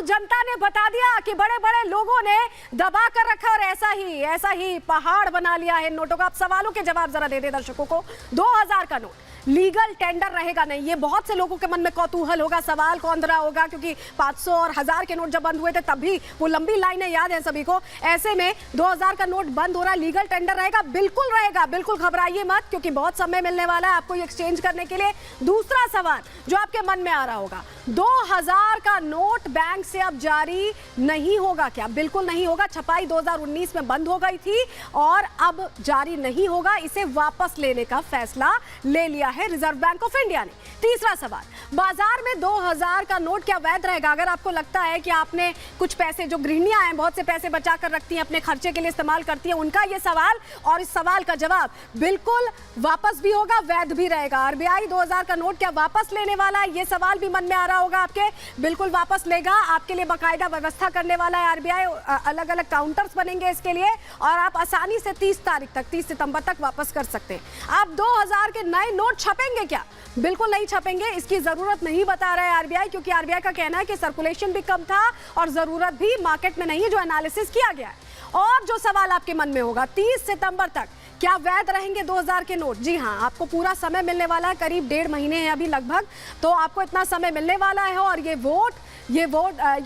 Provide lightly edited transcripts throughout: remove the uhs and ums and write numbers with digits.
जनता ने बता दिया कि बड़े बड़े लोगों ने दबा कर रखा और ऐसा ही पहाड़ बना लिया है नोटों का। आप सवालों के जवाब जरा दे दे दर्शकों को। 2000 का नोट लीगल टेंडर रहेगा नहीं, ये बहुत से लोगों के मन में कौतूहल होगा, सवाल कौन रहा होगा, क्योंकि 500 और 1000 के नोट जब बंद हुए थे तब भी वो लंबी लाइनें याद है सभी को। ऐसे में 2000 का नोट बंद हो रहा है, लीगल टेंडर रहेगा? बिल्कुल रहेगा, बिल्कुल घबराइए मत, क्योंकि बहुत समय मिलने वाला है आपको ये एक्सचेंज करने के लिए। दूसरा सवाल जो आपके मन में आ रहा होगा, 2000 का नोट बैंक से अब जारी नहीं होगा क्या? बिल्कुल नहीं होगा। छपाई 2019 में बंद हो गई थी और अब जारी नहीं होगा, इसे वापस लेने का फैसला ले लिया है रिजर्व बैंक ऑफ इंडिया ने। तीसरा सवाल, बाजार में 2000 का नोट क्या वैध रहेगा? अगर आपको लगता है कि आपने कुछ पैसे, जो गृहिणियां हैं बहुत से पैसे बचा कर रखती हैं, अपने खर्चे के लिए इस्तेमाल करती हैं, उनका ये सवाल, और इस सवाल का जवाब बिल्कुल वापस भी होगा, वैध भी रहेगा। आरबीआई 2000 का नोट क्या वापस लेने वाला है? ये सवाल भी मन में आ रहा होगा आपके। बिल्कुल वापस लेगा, आपके लिए बाकायदा व्यवस्था करने वाला है आरबीआई, अलग अलग काउंटर्स बनेंगे इसके लिए और आप आसानी से 30 तारीख तक, 30 सितंबर तक वापस कर सकते हैं। आप 2000 के नए नोट छपेंगे क्या? बिल्कुल नहीं छपेंगे, इसकी जरूरत नहीं बता रहा है आरबीआई, क्योंकि आरबीआई का कहना है कि सर्कुलेशन भी कम था और जरूरत भी मार्केट में नहीं है, जो एनालिसिस किया गया है। और जो सवाल आपके मन में होगा, 30 सितंबर तक क्या वैध रहेंगे 2000 के नोट? जी हाँ, आपको पूरा समय मिलने वाला है, करीब 1.5 महीने हैं अभी लगभग, तो आपको इतना समय मिलने वाला है और ये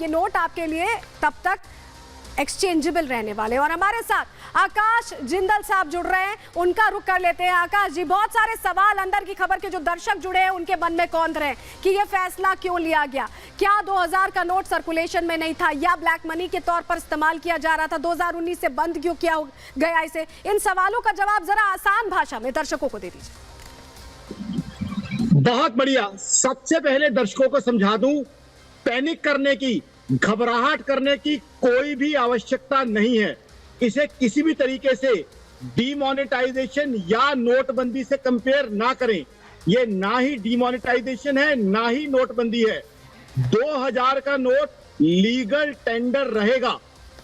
नोट आपके लिए तब तक एक्सचेंजेबल रहने वाले। और हमारे साथ आकाश जिंदल साहब जुड़ रहे हैं, उनका रुख कर लेते हैं। आकाश जी, बहुत सारे सवाल अंदर की खबर के जो दर्शक जुड़े हैं उनके मन में कौंध रहे हैं कि ये फैसला क्यों लिया गया? क्या 2000 का नोट सर्कुलेशन में नहीं था या ब्लैक मनी के तौर पर इस्तेमाल किया जा रहा था? 2019 से बंद क्यों किया गया इसे? इन सवालों का जवाब जरा आसान भाषा में दर्शकों को दे दीजिए। बहुत बढ़िया। सबसे पहले दर्शकों को समझा दूं, पैनिक करने की, घबराहट करने की कोई भी आवश्यकता नहीं है। इसे किसी भी तरीके से डीमोनेटाइजेशन या नोटबंदी से कंपेयर ना करें। ये ना ही डीमोनेटाइजेशन है, ना ही नोटबंदी है। 2000 का नोट लीगल टेंडर रहेगा,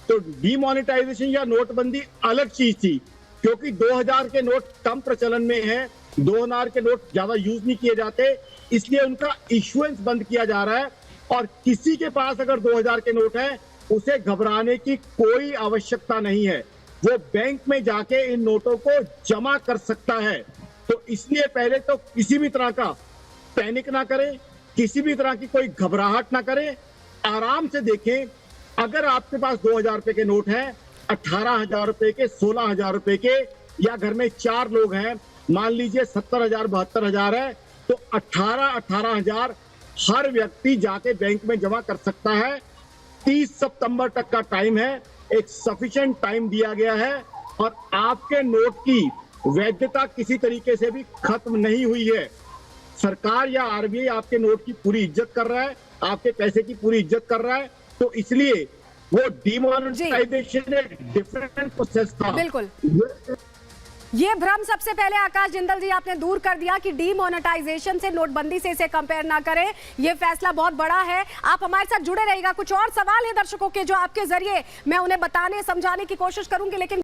तो डीमोनेटाइजेशन या नोटबंदी अलग चीज थी, क्योंकि 2000 के नोट कम प्रचलन में है, 2000 के नोट ज्यादा यूज नहीं किए जाते, इसलिए उनका इश्यूएंस बंद किया जा रहा है। और किसी के पास अगर 2000 के नोट है, उसे घबराने की कोई आवश्यकता नहीं है। वो बैंक में जाके इन नोटों को जमा कर सकता है। तो इसलिए पहले तो किसी भी तरह का पैनिक ना करें, किसी भी तरह की कोई घबराहट ना करें, आराम से देखें। अगर आपके पास 2000 रुपए के नोट हैं, 18,000 रुपए के, 16,000 रुपए के, या घर में 4 लोग हैं, मान लीजिए 70,000, 72,000 है, तो 18,000 हर व्यक्ति जाके बैंक में जमा कर सकता है। 30 सितंबर तक का टाइम है, एक सफिशिएंट टाइम दिया गया है, और आपके नोट की वैधता किसी तरीके से भी खत्म नहीं हुई है। सरकार या आरबीआई आपके नोट की पूरी इज्जत कर रहा है, आपके पैसे की पूरी इज्जत कर रहा है, तो इसलिए वो डीमोनेटाइजेशन एक डिफरेंट प्रोसेस था। बिल्कुल, ये भ्रम सबसे पहले आकाश जिंदल जी आपने दूर कर दिया कि डीमोनेटाइजेशन से, नोटबंदी से इसे कंपेयर ना करें। ये फैसला बहुत बड़ा है। आप हमारे साथ जुड़े रहिएगा, कुछ और सवाल है दर्शकों के जो आपके जरिए मैं उन्हें बताने समझाने की कोशिश करूंगी, लेकिन